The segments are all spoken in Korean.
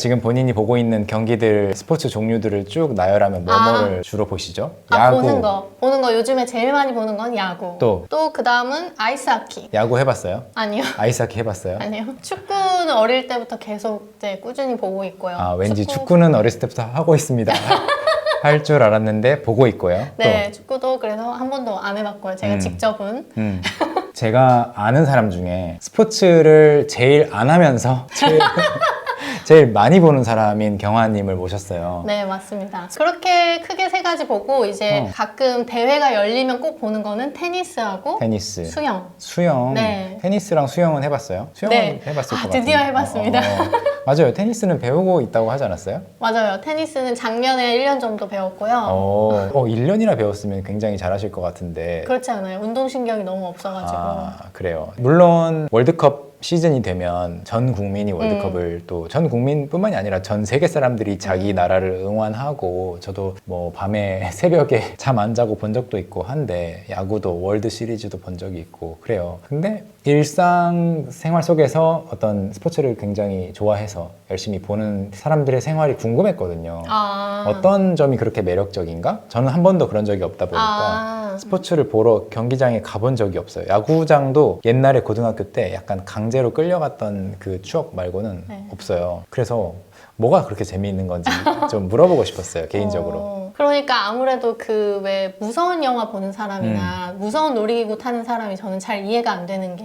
지금 본인이 보고 있는 경기들 스포츠 종류들을 쭉 나열하면 뭐를 주로 보시죠? 야구. 보는 거 요즘에 제일 많이 보는 건 야구. 또 그 다음은 아이스하키. 야구 해봤어요? 아니요. 아이스하키 해봤어요? 아니요. 축구는 어릴 때부터 계속 이제 꾸준히 보고 있고요. 아, 왠지 축구는 어렸을 때부터 하고 있습니다. 할 줄 알았는데 보고 있고요. 네, 축구도 그래서 한 번도 안 해봤고요. 제가 직접은. 제가 아는 사람 중에 스포츠를 제일 안 하면서 제일 많이 보는 사람인 경화님을 모셨어요. 네, 맞습니다. 그렇게 크게 세 가지 보고 이제 가끔 대회가 열리면 꼭 보는 거는 테니스하고 테니스, 수영. 네. 테니스랑 수영은 해봤어요? 수영은 네. 해봤을 것 같은데. 드디어 해봤습니다. 맞아요. 테니스는 배우고 있다고 하지 않았어요? 맞아요. 테니스는 작년에 1년 정도 배웠고요. 1년이나 배웠으면 굉장히 잘하실 것 같은데. 그렇지 않아요. 운동신경이 너무 없어가지고. 그래요. 물론 월드컵 시즌이 되면 전 국민이 월드컵을 또 전 국민뿐만이 아니라 전 세계 사람들이 자기 나라를 응원하고 저도 뭐 밤에 새벽에 잠 안 자고 본 적도 있고 한데 야구도 월드 시리즈도 본 적이 있고 그래요. 근데 일상 생활 속에서 어떤 스포츠를 굉장히 좋아해서 열심히 보는 사람들의 생활이 궁금했거든요. 어떤 점이 그렇게 매력적인가? 저는 한 번도 그런 적이 없다 보니까 스포츠를 보러 경기장에 가본 적이 없어요. 야구장도 옛날에 고등학교 때 약간 강제로 끌려갔던 그 추억 말고는 없어요. 그래서 뭐가 그렇게 재미있는 건지 좀 물어보고 싶었어요, 개인적으로. 그러니까 아무래도 그 왜 무서운 영화 보는 사람이나 무서운 놀이기구 타는 사람이 저는 잘 이해가 안 되는 게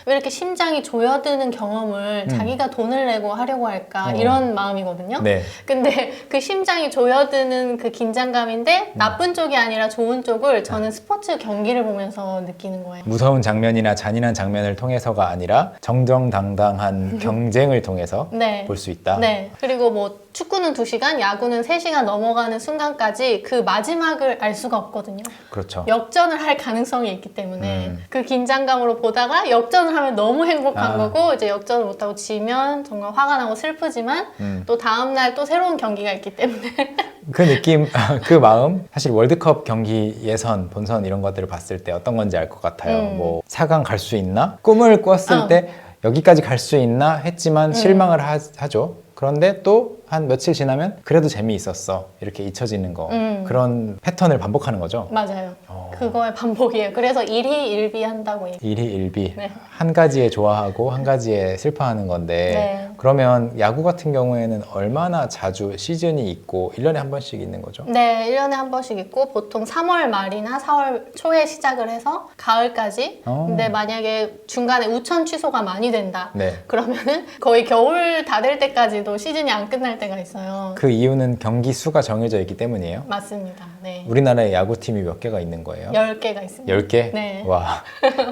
왜 이렇게 심장이 조여드는 경험을 자기가 돈을 내고 하려고 할까 이런 마음이거든요. 네. 근데 그 심장이 조여드는 그 긴장감인데 나쁜 쪽이 아니라 좋은 쪽을 저는 스포츠 경기를 보면서 느끼는 거예요. 무서운 장면이나 잔인한 장면을 통해서가 아니라 정정당당한 경쟁을 통해서 볼 수 있다. 네. 그리고 뭐 축구는 2시간, 야구는 3시간 넘어가는 순간까지 그 마지막을 알 수가 없거든요. 그렇죠. 역전을 할 가능성이 있기 때문에 그 긴장감으로 보다가 역전을 하면 너무 행복한 거고 이제 역전을 못하고 지면 정말 화가 나고 슬프지만 또 다음날 또 새로운 경기가 있기 때문에 그 느낌, 그 마음 사실 월드컵 경기 예선, 본선 이런 것들을 봤을 때 어떤 건지 알 것 같아요. 뭐 4강 갈 수 있나? 꿈을 꿨을 때 여기까지 갈 수 있나 했지만 실망을 하죠. 그런데 또 한 며칠 지나면 그래도 재미있었어 이렇게 잊혀지는 거 그런 패턴을 반복하는 거죠. 맞아요. 그거의 반복이에요. 그래서 일희일비한다고 얘기해요. 일희일비. 네. 한 가지에 좋아하고 한 가지에 슬퍼하는 건데 그러면 야구 같은 경우에는 얼마나 자주 시즌이 있고 1년에 한 번씩 있는 거죠? 네, 1년에 한 번씩 있고 보통 3월 말이나 4월 초에 시작을 해서 가을까지. 근데 만약에 중간에 우천 취소가 많이 된다. 그러면은 거의 겨울 다 될 때까지도 시즌이 안 끝날 때가 있어요. 그 이유는 경기 수가 정해져 있기 때문이에요? 맞습니다. 네. 우리나라에 야구팀이 몇 개가 있는 거예요? 10개가 있습니다. 10개? 네. 와,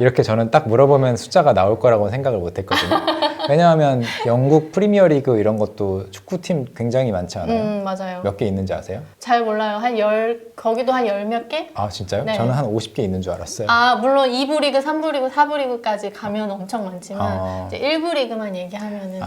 이렇게 저는 딱 물어보면 숫자가 나올 거라고 생각을 못 했거든요. 왜냐하면 영국 프리미어리그 이런 것도 축구팀 굉장히 많지 않아요? 맞아요. 몇 개 있는지 아세요? 잘 몰라요. 거기도 한 10몇 개? 아, 진짜요? 네. 저는 한 50개 있는 줄 알았어요. 물론 2부 리그, 3부 리그, 4부 리그까지 가면 엄청 많지만 이제 1부 리그만 얘기하면은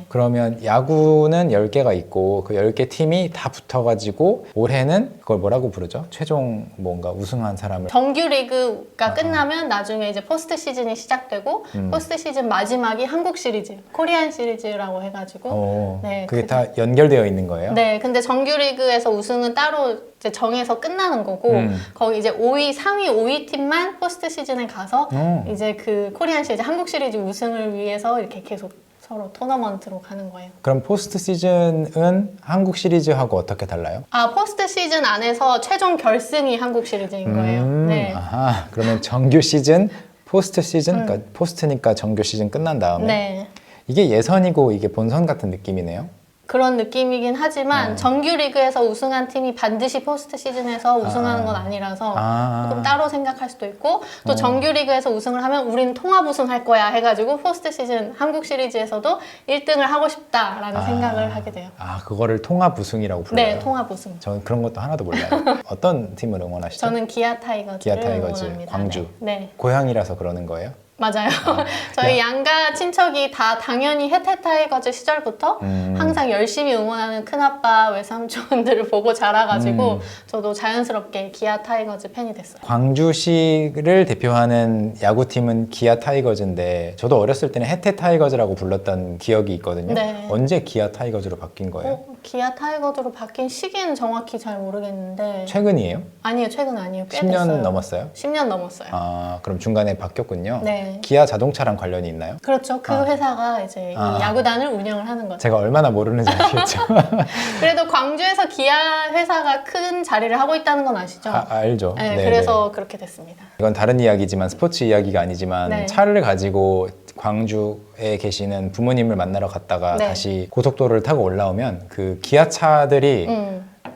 그러면 야구는 10개가 있고 그 10개 팀이 다 붙어가지고 올해는 그걸 뭐라고 부르죠? 최종 뭔가 우승한 사람을 정규 리그가 끝나면 나중에 이제 포스트 시즌이 시작되고 포스트 시즌 마지막이 한국 시리즈, 코리안 시리즈라고 해가지고 그게 다 연결되어 있는 거예요? 네, 근데 정규 리그에서 우승은 따로 이제 정해서 끝나는 거고 거기 이제 5위, 상위 5위 팀만 포스트 시즌에 가서 이제 그 코리안 시리즈, 한국 시리즈 우승을 위해서 이렇게 계속 서로 토너먼트로 가는 거예요. 그럼 포스트 시즌은 한국 시리즈하고 어떻게 달라요? 포스트 시즌 안에서 최종 결승이 한국 시리즈인 거예요. 네. 그러면 정규 시즌, 포스트 시즌, 그러니까 포스트니까 정규 시즌 끝난 다음에 이게 예선이고 이게 본선 같은 느낌이네요. 그런 느낌이긴 하지만 정규 리그에서 우승한 팀이 반드시 포스트 시즌에서 우승하는 건 아니라서 조금 따로 생각할 수도 있고 또 정규 리그에서 우승을 하면 우리는 통합 우승할 거야 해가지고 포스트 시즌 한국 시리즈에서도 1등을 하고 싶다라는 생각을 하게 돼요. 그거를 통합 우승이라고 불러요? 네, 통합 우승. 저는 그런 것도 하나도 몰라요. 어떤 팀을 응원하시죠? 저는 기아 타이거즈를 응원합니다. 광주. 네. 고향이라서 그러는 거예요? 맞아요. 저희 양가 친척이 다 당연히 혜태 타이거즈 시절부터 항상 열심히 응원하는 큰아빠, 외삼촌들을 보고 자라가지고 저도 자연스럽게 기아 타이거즈 팬이 됐어요. 광주시를 대표하는 야구팀은 기아 타이거즈인데 저도 어렸을 때는 혜태 타이거즈라고 불렀던 기억이 있거든요. 네. 언제 기아 타이거즈로 바뀐 거예요? 기아 타이거즈로 바뀐 시기는 정확히 잘 모르겠는데 최근이에요? 아니요, 최근 아니에요. 꽤 10년 됐어요. 넘었어요? 10년 넘었어요. 아, 그럼 중간에 바뀌었군요. 네. 기아 자동차랑 관련이 있나요? 그렇죠. 그 회사가 이제 이 야구단을 운영을 하는 거죠. 제가 얼마나 모르는지 아시겠죠? 그래도 광주에서 기아 회사가 큰 자리를 하고 있다는 건 아시죠? 알죠. 네, 네, 그래서 그렇게 됐습니다. 이건 다른 이야기지만 스포츠 이야기가 아니지만 네. 차를 가지고 광주에 계시는 부모님을 만나러 갔다가 네. 다시 고속도로를 타고 올라오면 그 기아차들이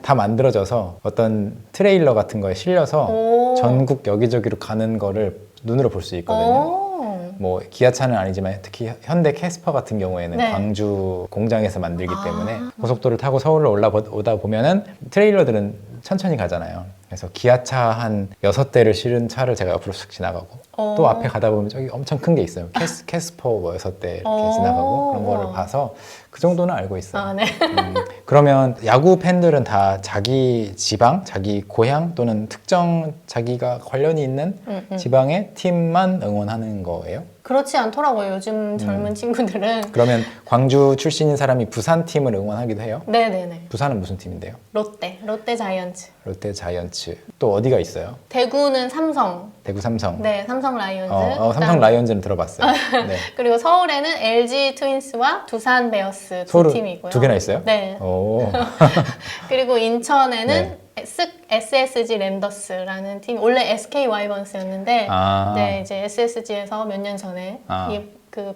다 만들어져서 어떤 트레일러 같은 거에 실려서 오. 전국 여기저기로 가는 거를 눈으로 볼 수 있거든요. 오. 뭐 기아차는 아니지만 특히 현대 캐스퍼 같은 경우에는 네. 광주 공장에서 만들기 때문에 고속도로를 타고 서울을 올라오다 보면은 트레일러들은 천천히 가잖아요. 그래서 기아차 한 6대를 실은 차를 제가 옆으로 쓱 지나가고 또 앞에 가다 보면 저기 엄청 큰 게 있어요. 캐스퍼 뭐 6대 이렇게 지나가고 그런 거를 봐서 그 정도는 알고 있어요. 아, 네. 그러면 야구 팬들은 다 자기 지방, 자기 고향 또는 특정 자기가 관련이 있는 지방의 팀만 응원하는 거예요? 그렇지 않더라고요. 요즘 젊은 친구들은. 그러면 광주 출신인 사람이 부산 팀을 응원하기도 해요? 네네네. 부산은 무슨 팀인데요? 롯데 자이언츠. 롯데 자이언츠. 또 어디가 있어요? 대구는 삼성. 대구 삼성. 네, 삼성 라이온즈. 삼성 라이온즈는 들어봤어요. 네. 그리고 서울에는 LG 트윈스와 두산 베어스 두 서울 팀이고요. 두 개나 있어요? 네. 오. 그리고 인천에는 네. SSG 랜더스라는 팀, 원래 SK 와이번스였는데, 네, 이제 SSG에서 몇 년 전에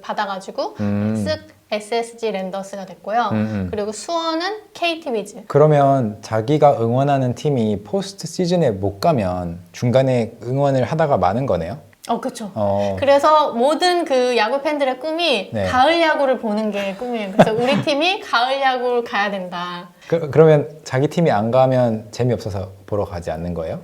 받아가지고 쓱 SSG 랜더스가 됐고요. 그리고 수원은 KT 위즈. 그러면 자기가 응원하는 팀이 포스트 시즌에 못 가면 중간에 응원을 하다가 마는 거네요? 그렇죠. 그래서 모든 그 야구 팬들의 꿈이 네. 가을 야구를 보는 게 꿈이에요. 그래서 우리 팀이 가을 야구를 가야 된다. 그러면 자기 팀이 안 가면 재미없어서 보러 가지 않는 거예요?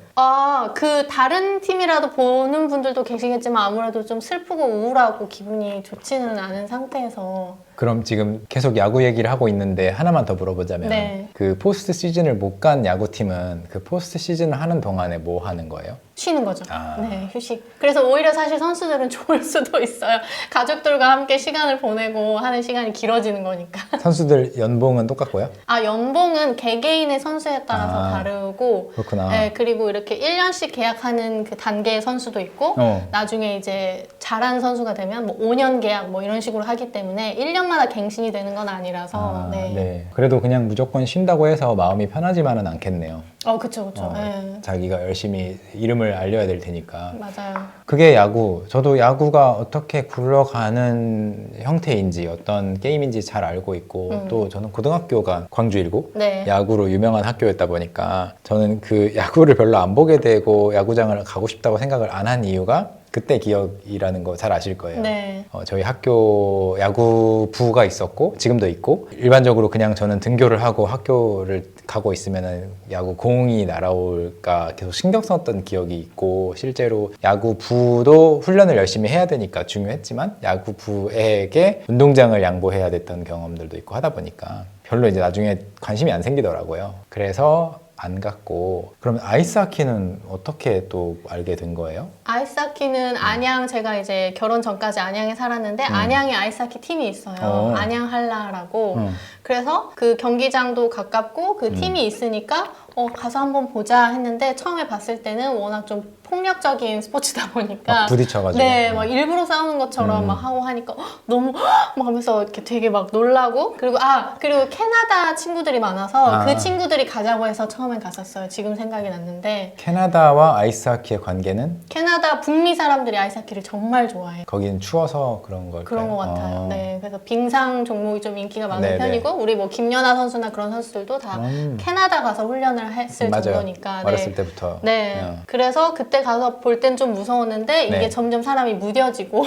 그 다른 팀이라도 보는 분들도 계시겠지만 아무래도 좀 슬프고 우울하고 기분이 좋지는 않은 상태에서. 그럼 지금 계속 야구 얘기를 하고 있는데 하나만 더 물어보자면 네. 그 포스트 시즌을 못 간 야구팀은 그 포스트 시즌을 하는 동안에 뭐 하는 거예요? 쉬는 거죠. 네, 휴식. 그래서 오히려 사실 선수들은 좋을 수도 있어요. 가족들과 함께 시간을 보내고 하는 시간이 길어지는 거니까. 선수들 연봉은 똑같고요? 연봉은 개개인의 선수에 따라서 다르고, 그렇구나. 네, 그리고 이렇게 1년씩 계약하는 그 단계의 선수도 있고, 나중에 이제 잘하는 선수가 되면 뭐 5년 계약 뭐 이런 식으로 하기 때문에 1년마다 갱신이 되는 건 아니라서. 네. 그래도 그냥 무조건 쉰다고 해서 마음이 편하지만은 않겠네요. 그쵸. 네. 자기가 열심히 이름을 알려야 될 테니까. 맞아요. 그게 야구. 저도 야구가 어떻게 굴러가는 형태인지 어떤 게임인지 잘 알고 있고 또 저는 고등학교가 광주일고 네. 야구로 유명한 학교였다 보니까 저는 그 야구를 별로 안 보게 되고 야구장을 가고 싶다고 생각을 안 한 이유가 그때 기억이라는 거 잘 아실 거예요. 네. 저희 학교 야구부가 있었고 지금도 있고 일반적으로 그냥 저는 등교를 하고 학교를 가고 있으면은 야구 공이 날아올까 계속 신경 썼던 기억이 있고 실제로 야구부도 훈련을 열심히 해야 되니까 중요했지만 야구부에게 운동장을 양보해야 됐던 경험들도 있고 하다 보니까 별로 이제 나중에 관심이 안 생기더라고요. 그래서 안 갔고. 그러면 아이스하키는 어떻게 또 알게 된 거예요? 아이스하키는 안양, 제가 이제 결혼 전까지 안양에 살았는데 안양에 아이스하키 팀이 있어요. 안양 한라라고. 그래서 그 경기장도 가깝고 그 팀이 있으니까 가서 한번 보자 했는데 처음에 봤을 때는 워낙 좀 폭력적인 스포츠다 보니까 막 부딪혀가지고. 네, 막 일부러 싸우는 것처럼 막 하고 하니까 너무 막 하면서 이렇게 되게 막 놀라고 그리고 캐나다 친구들이 많아서 그 친구들이 가자고 해서 처음엔 갔었어요. 지금 생각이 났는데 캐나다와 아이스하키의 관계는? 캐나다 북미 사람들이 아이스하키를 정말 좋아해요. 거기는 추워서 그런 걸까요? 그런 것 같아요. 네, 그래서 빙상 종목이 좀 인기가 많은 네네. 편이고 우리 뭐 김연아 선수나 그런 선수들도 다 캐나다 가서 훈련을 했을 맞아요. 정도니까. 어렸을 때부터. 네. 그래서 그때 그때 가서 볼 땐 좀 무서웠는데 이게 네. 점점 사람이 무뎌지고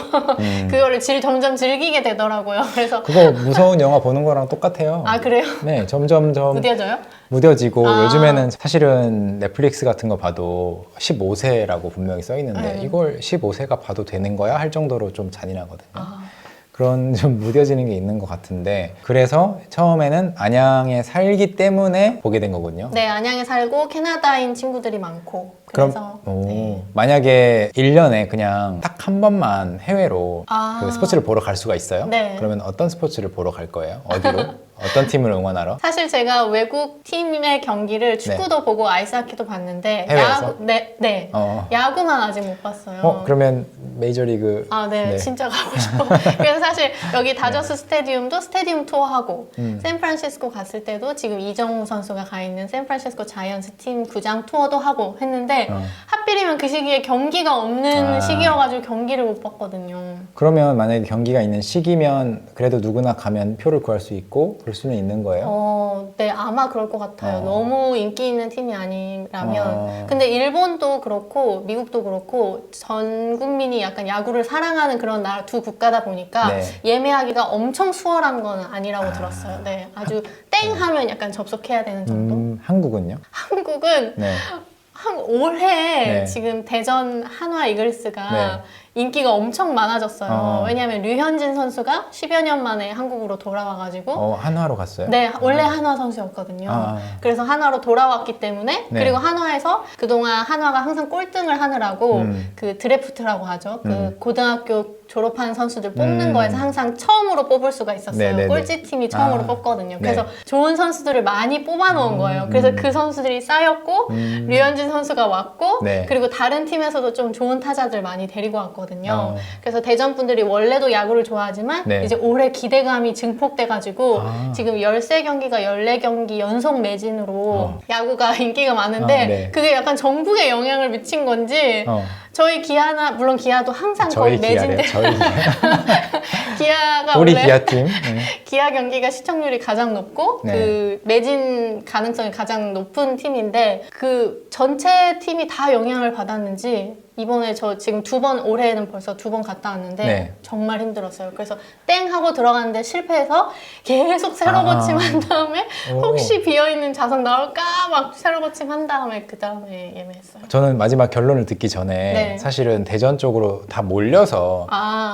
그거를 점점 즐기게 되더라고요. 그래서 그거 무서운 영화 보는 거랑 똑같아요. 아 그래요? 네, 점점점 무뎌져요? 무뎌지고 아. 요즘에는 사실은 넷플릭스 같은 거 봐도 15세라고 분명히 써 있는데 이걸 15세가 봐도 되는 거야? 할 정도로 좀 잔인하거든요. 아. 그런 좀 무뎌지는 게 있는 것 같은데 그래서 처음에는 안양에 살기 때문에 보게 된 거군요. 네, 안양에 살고 캐나다인 친구들이 많고 그럼 그래서 오, 만약에 1년에 그냥 딱 한 번만 해외로 아. 그 스포츠를 보러 갈 수가 있어요? 네. 그러면 어떤 스포츠를 보러 갈 거예요? 어디로? 어떤 팀을 응원하러? 사실 제가 외국 팀의 경기를 축구도 보고 아이스하키도 봤는데 해외에서? 네. 야구만 아직 못 봤어요. 그러면 메이저리그 아, 네, 진짜 가고 싶어. 그래서 사실 여기 다저스 스타디움도 스타디움 투어하고 샌프란시스코 갔을 때도 지금 이정우 선수가 가 있는 샌프란시스코 자이언츠 팀 구장 투어도 하고 했는데 하필이면 그 시기에 경기가 없는 시기여가지고 경기를 못 봤거든요. 그러면 만약에 경기가 있는 시기면 그래도 누구나 가면 표를 구할 수 있고 그럴 수는 있는 거예요? 네, 아마 그럴 것 같아요. 너무 인기 있는 팀이 아니라면. 근데 일본도 그렇고 미국도 그렇고 전 국민이 약간 야구를 사랑하는 그런 나라 두 국가다 보니까 네. 예매하기가 엄청 수월한 건 아니라고 들었어요. 네, 아주 땡 하면 약간 접속해야 되는 정도. 한국은요? 한국은 네. 올해 네. 지금 대전 한화 이글스가 네. 인기가 엄청 많아졌어요. 왜냐하면 류현진 선수가 10여 년 만에 한국으로 돌아와가지고 한화로 갔어요? 네, 원래 한화 선수였거든요. 그래서 한화로 돌아왔기 때문에 네. 그리고 한화에서 그동안 한화가 항상 꼴등을 하느라고 그 드래프트라고 하죠. 그 고등학교 졸업한 선수들 뽑는 거에서 항상 처음으로 뽑을 수가 있었어요. 네네네. 꼴찌팀이 처음으로 뽑거든요. 그래서 네. 좋은 선수들을 많이 뽑아놓은 거예요. 그래서 그 선수들이 쌓였고 류현진 선수가 왔고 네. 그리고 다른 팀에서도 좀 좋은 타자들 많이 데리고 왔거든요. 그래서 대전 분들이 원래도 야구를 좋아하지만 네. 이제 올해 기대감이 증폭돼가지고 지금 13경기가 14경기 연속 매진으로 야구가 인기가 많은데 네. 그게 약간 전국에 영향을 미친 건지 저희 기아나 물론 기아도 항상 거의 매진돼 저희 기아. 기아가 우리 원래 기아팀. 기아 경기가 시청률이 가장 높고 네. 그 매진 가능성이 가장 높은 팀인데 그 전체 팀이 다 영향을 받았는지 이번에 저 지금 올해는 벌써 2번 갔다 왔는데 네. 정말 힘들었어요. 그래서 땡 하고 들어갔는데 실패해서 계속 새로 고침한 다음에 혹시 비어있는 좌석 나올까 막 새로 고침한 다음에 그 다음에 예매했어요. 저는 마지막 결론을 듣기 전에 네. 사실은 대전 쪽으로 다 몰려서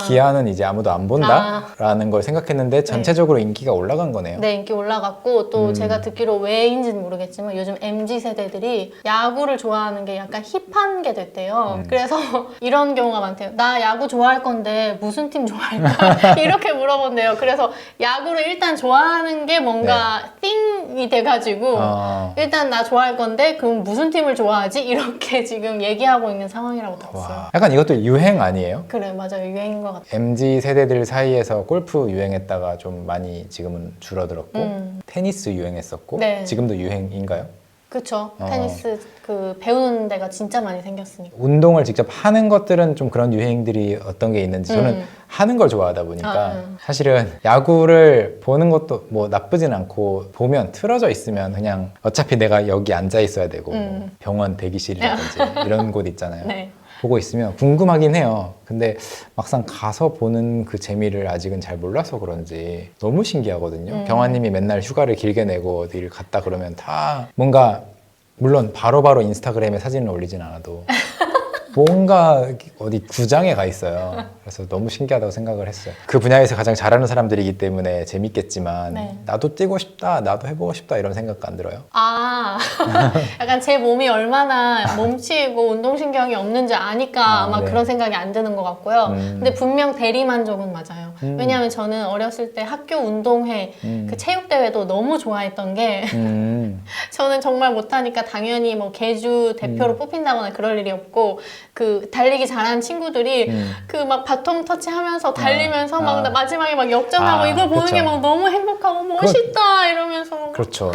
기아는 이제 아무도 안 본다라는 걸 생각했는데 전체적으로 인기가 올라간 거네요. 네, 인기 올라갔고 또 제가 듣기로 왜인지는 모르겠지만 요즘 MZ 세대들이 야구를 좋아하는 게 약간 힙한 게 됐대요. 그래서 이런 경우가 많대요. 나 야구 좋아할 건데 무슨 팀 좋아할까? 이렇게 물어본대요. 그래서 야구를 일단 좋아하는 게 뭔가 띵이 돼가지고 일단 나 좋아할 건데 그럼 무슨 팀을 좋아하지? 이렇게 지금 얘기하고 있는 상황이라고 들었어요. 와. 약간 이것도 유행 아니에요? 그래, 맞아요. 유행인 것 같아요. MZ 세대들 사이에서 골프 유행했다가 좀 많이 지금은 줄어들었고 테니스 유행했었고 네. 지금도 유행인가요? 그쵸. 테니스 그 배우는 데가 진짜 많이 생겼으니까. 운동을 직접 하는 것들은 좀 그런 유행들이 어떤 게 있는지 저는 하는 걸 좋아하다 보니까 사실은 야구를 보는 것도 뭐 나쁘진 않고 보면 틀어져 있으면 그냥 어차피 내가 여기 앉아 있어야 되고 뭐 병원 대기실이라든지 이런 곳 있잖아요. 네. 보고 있으면 궁금하긴 해요. 근데 막상 가서 보는 그 재미를 아직은 잘 몰라서 그런지 너무 신기하거든요. 경아님이 맨날 휴가를 길게 내고 어디를 갔다 그러면 다 뭔가 물론 바로바로 인스타그램에 사진을 올리진 않아도 뭔가 어디 구장에 가 있어요. 그래서 너무 신기하다고 생각을 했어요. 그 분야에서 가장 잘하는 사람들이기 때문에 재밌겠지만 네. 나도 뛰고 싶다, 나도 해보고 싶다 이런 생각 안 들어요? 약간 제 몸이 얼마나 몸치고 운동신경이 없는지 아니까 아마 네. 그런 생각이 안 드는 것 같고요. 근데 분명 대리만족은 맞아요. 왜냐하면 저는 어렸을 때 학교 운동회, 그 체육대회도 너무 좋아했던 게 저는 정말 못하니까 당연히 뭐 개주 대표로 뽑힌다거나 그럴 일이 없고 그 달리기 잘하는 친구들이 그 막 바통 터치하면서 달리면서 막 마지막에 막 역전하고 이걸 보는 그쵸. 게 막 너무 행복하고 멋있다 이러면서 그렇죠.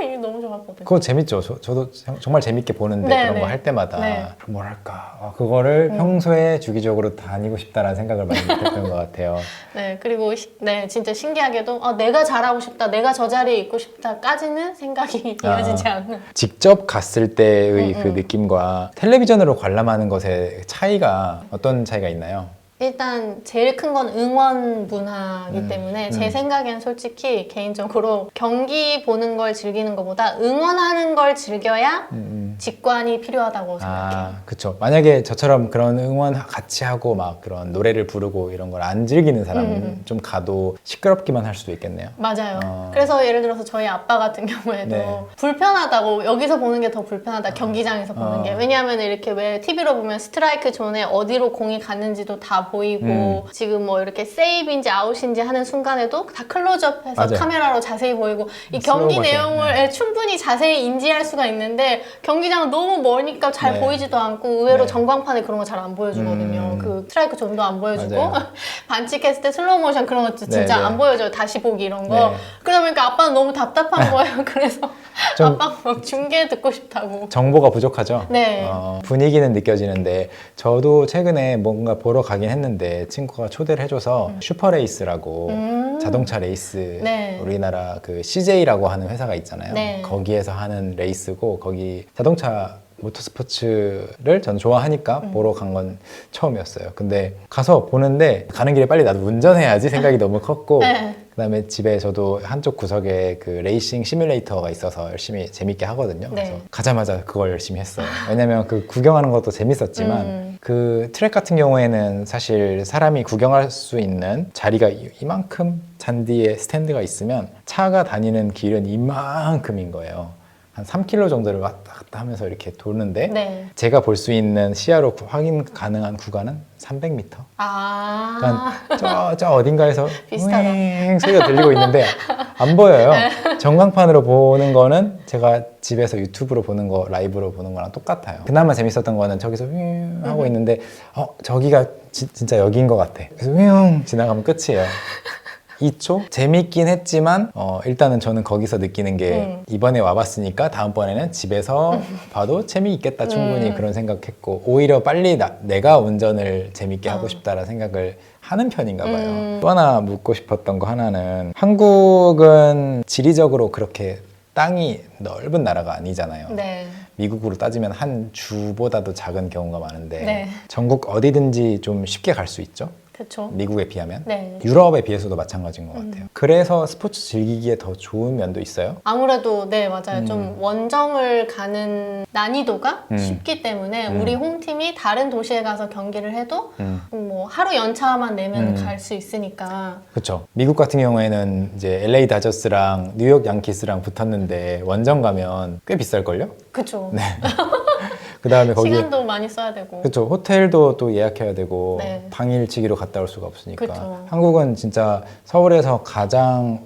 이게 너무 좋았거든요. 하거든요. 그거 재밌죠. 저도 정말 재밌게 보는데 네, 그런 네. 거 할 때마다 네. 뭐랄까 그거를 평소에 주기적으로 다니고 싶다라는 생각을 많이 했던 것 같아요. 네, 그리고 네, 진짜 신기하게도 내가 잘하고 싶다, 내가 저 자리에 있고 싶다까지는 생각이 이어지지 않는. 직접 갔을 때의 그 느낌과 텔레비전으로 관람하는 것의 차이가 어떤 차이가 있나요? 일단 제일 큰 건 응원 문화이기 때문에 제 생각엔 솔직히 개인적으로 경기 보는 걸 즐기는 것보다 응원하는 걸 즐겨야 직관이 필요하다고 생각해요. 그쵸. 만약에 저처럼 그런 응원 같이 하고 막 그런 노래를 부르고 이런 걸 안 즐기는 사람은 좀 가도 시끄럽기만 할 수도 있겠네요. 맞아요. 그래서 예를 들어서 저희 아빠 같은 경우에도 네. 불편하다고, 여기서 보는 게 더 불편하다, 경기장에서 보는 게. 왜냐하면 이렇게 왜 TV로 보면 스트라이크 존에 어디로 공이 갔는지도 다 보이고 지금 뭐 이렇게 세이브인지 아웃인지 하는 순간에도 다 클로즈업해서 맞아요. 카메라로 자세히 보이고 이 경기 슬로우 모션. 내용을 충분히 자세히 인지할 수가 있는데 경기장은 너무 멀니까 잘 네. 보이지도 않고 의외로 네. 전광판에 그런 거 잘 안 보여주거든요. 그 스트라이크 존도 안 보여주고 맞아요. 반칙했을 때 슬로우 모션 그런 것도 진짜 네, 네. 안 보여줘요. 다시 보기 이런 거. 네. 그러다 보니까 아빠는 너무 답답한 거예요. 그래서 좀 아빠가 막 중계 듣고 싶다고. 정보가 부족하죠? 네. 분위기는 느껴지는데 저도 최근에 뭔가 보러 가긴 했는데 친구가 초대를 해줘서 슈퍼레이스라고 자동차 레이스 네. 우리나라 그 CJ라고 하는 회사가 있잖아요. 네. 거기에서 하는 레이스고 거기 자동차 모터스포츠를 저는 좋아하니까 보러 간 건 처음이었어요. 근데 가서 보는데 가는 길에 빨리 나도 운전해야지 생각이 너무 컸고 네. 그다음에 집에 저도 한쪽 구석에 그 레이싱 시뮬레이터가 있어서 열심히 재밌게 하거든요. 네. 그래서 가자마자 그걸 열심히 했어요. 왜냐면 그 구경하는 것도 재밌었지만 그 트랙 같은 경우에는 사실 사람이 구경할 수 있는 자리가 이만큼 잔디에 스탠드가 있으면 차가 다니는 길은 이만큼인 거예요. 한 3km 정도를 왔다 갔다 하면서 이렇게 도는데 네. 제가 볼 수 있는 시야로 확인 가능한 구간은 300m. 아. 그러니까 저 어딘가에서 비슷하다. 윙 소리가 들리고 있는데 안 보여요. 전광판으로 보는 거는 제가 집에서 유튜브로 보는 거, 라이브로 보는 거랑 똑같아요. 그나마 재밌었던 거는 저기서 윙 하고 있는데 저기가 진짜 여기인 것 같아. 그래서 윙 지나가면 끝이에요. 2초? 재밌긴 했지만 일단은 저는 거기서 느끼는 게 이번에 와봤으니까 다음번에는 집에서 봐도 재미있겠다 충분히 그런 생각했고 오히려 빨리 내가 운전을 재밌게 하고 싶다라는 생각을 하는 편인가 봐요. 또 하나 묻고 싶었던 거 하나는 한국은 지리적으로 그렇게 땅이 넓은 나라가 아니잖아요. 네. 미국으로 따지면 한 주보다도 작은 경우가 많은데 네. 전국 어디든지 좀 쉽게 갈 수 있죠. 그렇죠. 미국에 비하면 네. 유럽에 비해서도 마찬가지인 것 같아요. 그래서 스포츠 즐기기에 더 좋은 면도 있어요. 아무래도 네 맞아요. 좀 원정을 가는 난이도가 쉽기 때문에 우리 홈팀이 다른 도시에 가서 경기를 해도 뭐 하루 연차만 내면 갈 수 있으니까. 그렇죠. 미국 같은 경우에는 이제 LA 다저스랑 뉴욕 양키스랑 붙었는데 원정 가면 꽤 비쌀걸요? 그렇죠. 그 다음에 거기 시간도 많이 써야 되고. 그렇죠. 호텔도 또 예약해야 되고 네. 당일치기로 갔다 올 수가 없으니까. 그쵸. 한국은 진짜 서울에서 가장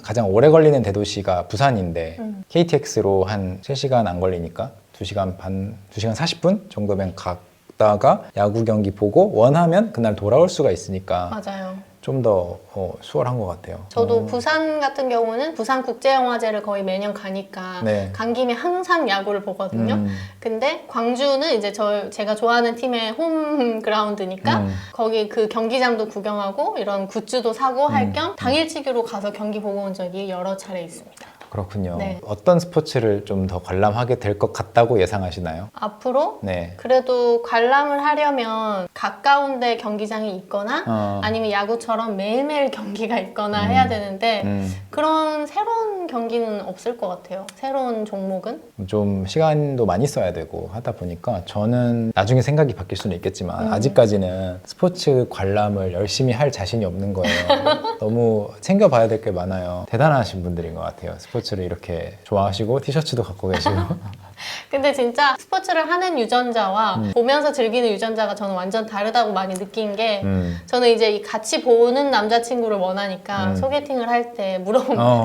가장 오래 걸리는 대도시가 부산인데 KTX로 한 3시간 안 걸리니까 2시간 반, 2시간 40분 정도면 갔다가 야구 경기 보고 원하면 그날 돌아올 수가 있으니까 맞아요. 좀 더 수월한 것 같아요. 저도 부산 같은 경우는 부산국제영화제를 거의 매년 가니까 네. 간 김에 항상 야구를 보거든요. 근데 광주는 이제 제가 좋아하는 팀의 홈 그라운드니까 거기 그 경기장도 구경하고 이런 굿즈도 사고 할 겸 당일치기로 가서 경기 보고 온 적이 여러 차례 있습니다. 그렇군요. 네. 어떤 스포츠를 좀 더 관람하게 될 것 같다고 예상하시나요? 앞으로 네. 그래도 관람을 하려면 가까운 데 경기장이 있거나 아니면 야구처럼 매일매일 경기가 있거나 해야 되는데 그런 새로운 경기는 없을 것 같아요. 새로운 종목은. 좀 시간도 많이 써야 되고 하다 보니까 저는 나중에 생각이 바뀔 수는 있겠지만 아직까지는 스포츠 관람을 열심히 할 자신이 없는 거예요. 너무 챙겨봐야 될 게 많아요. 대단하신 분들인 것 같아요. 스포츠를 이렇게 좋아하시고 티셔츠도 갖고 계시고 근데 진짜 스포츠를 하는 유전자와 보면서 즐기는 유전자가 저는 완전 다르다고 많이 느낀 게 저는 이제 이 같이 보는 남자친구를 원하니까 소개팅을 할 때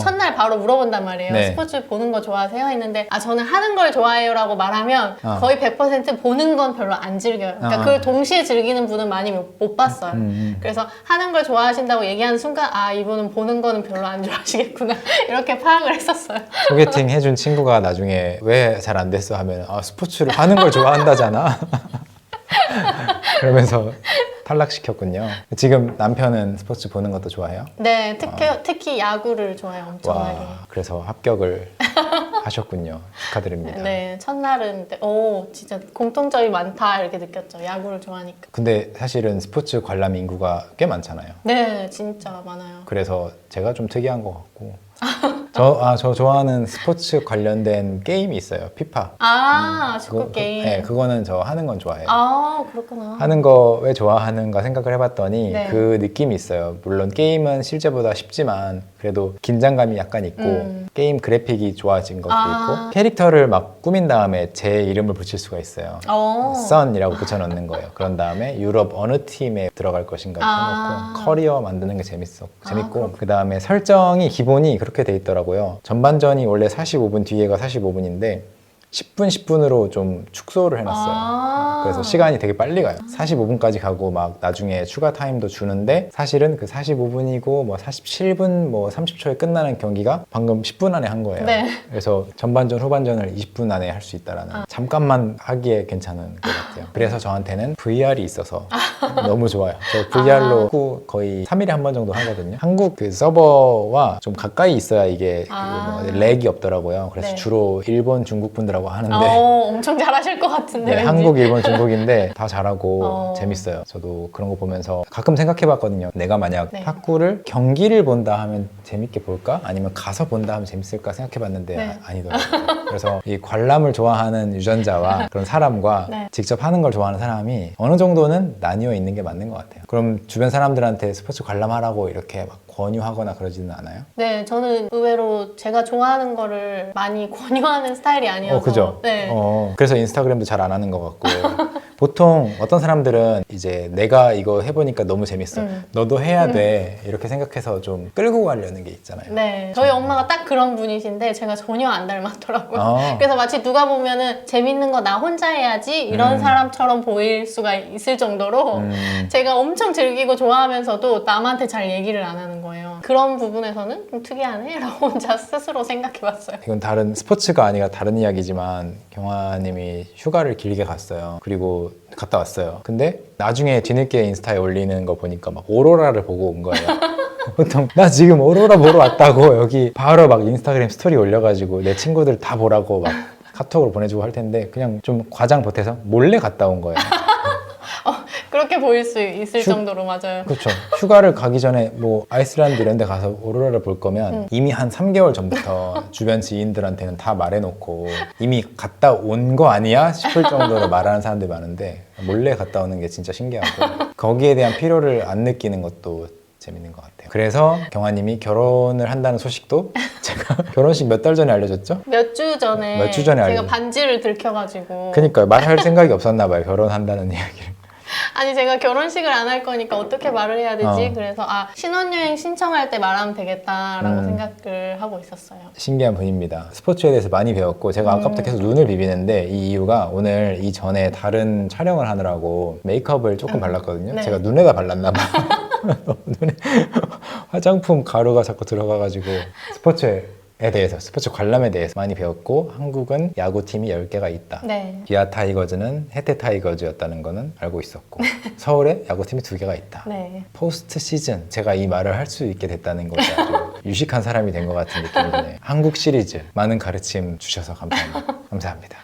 첫날 바로 물어본단 말이에요. 네. 스포츠 보는 거 좋아하세요? 했는데 저는 하는 걸 좋아해요 라고 말하면 거의 100% 보는 건 별로 안 즐겨요. 그러니까 그걸 동시에 즐기는 분은 많이 못 봤어요. 그래서 하는 걸 좋아하신다고 얘기하는 순간 이분은 보는 거는 별로 안 좋아하시겠구나 이렇게 파악을 했었어요. 소개팅 해준 친구가 나중에 왜 잘 안 됐어 하면 스포츠를 하는 걸 좋아한다잖아. 그러면서 탈락시켰군요. 지금 남편은 스포츠 보는 것도 좋아해요? 네, 특히 야구를 좋아해요, 엄청나게. 그래서 합격을 하셨군요. 축하드립니다. 네, 첫날은 진짜 공통점이 많다 이렇게 느꼈죠. 야구를 좋아하니까. 근데 사실은 스포츠 관람 인구가 꽤 많잖아요. 네, 진짜 많아요. 그래서 제가 좀 특이한 것 같고 저 좋아하는 스포츠 관련된 게임이 있어요. 피파. 축구 게임. 네, 그거는 저 하는 건 좋아해요. 그렇구나. 하는 거 왜 좋아하는가 생각을 해봤더니 네. 그 느낌이 있어요. 물론 게임은 실제보다 쉽지만 그래도 긴장감이 약간 있고 게임 그래픽이 좋아진 것도 있고 캐릭터를 막 꾸민 다음에 제 이름을 붙일 수가 있어요. 선이라고 붙여놓는 거예요. 그런 다음에 유럽 어느 팀에 들어갈 것인가 해놓고 커리어 만드는 게 재밌고 그 다음에 설정이 기본이 그렇게 돼 있더라고요. 전반전이 원래 45분 뒤에가 45분인데 10분 10분으로 좀 축소를 해놨어요. 그래서 시간이 되게 빨리 가요. 45분까지 가고 막 나중에 추가 타임도 주는데 사실은 그 45분이고 뭐 47분 뭐 30초에 끝나는 경기가 방금 10분 안에 한 거예요. 네. 그래서 전반전 후반전을 20분 안에 할 수 있다라는 잠깐만 하기에 괜찮은 것 같아요. 그래서 저한테는 VR이 있어서 너무 좋아요. 저 VR로 거의 3일에 한 번 정도 하거든요. 한국 그 서버와 좀 가까이 있어야 이게 렉이 없더라고요. 그래서 네. 주로 일본, 중국 분들하고 하는데 엄청 잘하실 것 같은데. 네, 왠지. 한국, 일본, 중국인데 다 잘하고 재밌어요. 저도 그런 거 보면서 가끔 생각해봤거든요. 내가 만약 네. 탁구를 경기를 본다 하면 재밌게 볼까? 아니면 가서 본다 하면 재밌을까 생각해봤는데 네. 아니더라고요. 그래서 이 관람을 좋아하는 유전자와 그런 사람과 네. 직접 하는 걸 좋아하는 사람이 어느 정도는 나뉘어 있는 게 맞는 것 같아요. 그럼 주변 사람들한테 스포츠 관람하라고 이렇게 막 권유하거나 그러지는 않아요? 네, 저는 의외로 제가 좋아하는 거를 많이 권유하는 스타일이 아니어서. 그죠? 네. 그래서 인스타그램도 잘 안 하는 것 같고 보통 어떤 사람들은 이제 내가 이거 해보니까 너무 재밌어. 너도 해야 돼. 이렇게 생각해서 좀 끌고 가려는 게 있잖아요. 네, 저희 엄마가 딱 그런 분이신데 제가 전혀 안 닮았더라고요. 그래서 마치 누가 보면은 재밌는 거 나 혼자 해야지 이런 사람처럼 보일 수가 있을 정도로 제가 엄청 즐기고 좋아하면서도 남한테 잘 얘기를 안 하는 거예요. 그런 부분에서는 좀 특이하네 라고 혼자 스스로 생각해봤어요. 이건 다른 스포츠가 아니라 다른 이야기지만 경화님이 휴가를 길게 갔어요. 그리고 갔다 왔어요. 근데 나중에 뒤늦게 인스타에 올리는 거 보니까 막 오로라를 보고 온 거예요. 보통 나 지금 오로라 보러 왔다고 여기 바로 막 인스타그램 스토리 올려가지고 내 친구들 다 보라고 막 카톡으로 보내주고 할 텐데 그냥 좀 과장 보태서 몰래 갔다 온 거예요. 그렇게 보일 수 있을 정도로 맞아요. 그렇죠. 휴가를 가기 전에 뭐 아이슬란드 이런 데 가서 오로라를 볼 거면 이미 한 3개월 전부터 주변 지인들한테는 다 말해놓고 이미 갔다 온 거 아니야? 싶을 정도로 말하는 사람들이 많은데 몰래 갔다 오는 게 진짜 신기하고 거기에 대한 필요를 안 느끼는 것도 재밌는 것 같아요. 그래서 경화님이 결혼을 한다는 소식도 제가 결혼식 몇 달 전에 알려줬죠? 몇 주 전에 제가 반지를 들켜가지고 그러니까 말할 생각이 없었나 봐요. 결혼한다는 이야기를. 아니 제가 결혼식을 안 할 거니까 어떻게 말을 해야 되지? 그래서 신혼여행 신청할 때 말하면 되겠다라고 생각을 하고 있었어요. 신기한 분입니다. 스포츠에 대해서 많이 배웠고 제가 아까부터 계속 눈을 비비는데 이 이유가 오늘 이 전에 다른 촬영을 하느라고 메이크업을 조금 발랐거든요. 네. 제가 눈에다 발랐나 봐. 눈에 화장품 가루가 자꾸 들어가가지고 스포츠 관람에 대해서 많이 배웠고 한국은 야구팀이 10개가 있다. 네. 기아 타이거즈는 해태 타이거즈였다는 거는 알고 있었고 서울에 야구팀이 2개가 있다. 네. 포스트 시즌 제가 이 말을 할 수 있게 됐다는 것이 아주 유식한 사람이 된 것 같은 느낌이 드네요. 한국 시리즈 많은 가르침 주셔서 감사합니다. 감사합니다.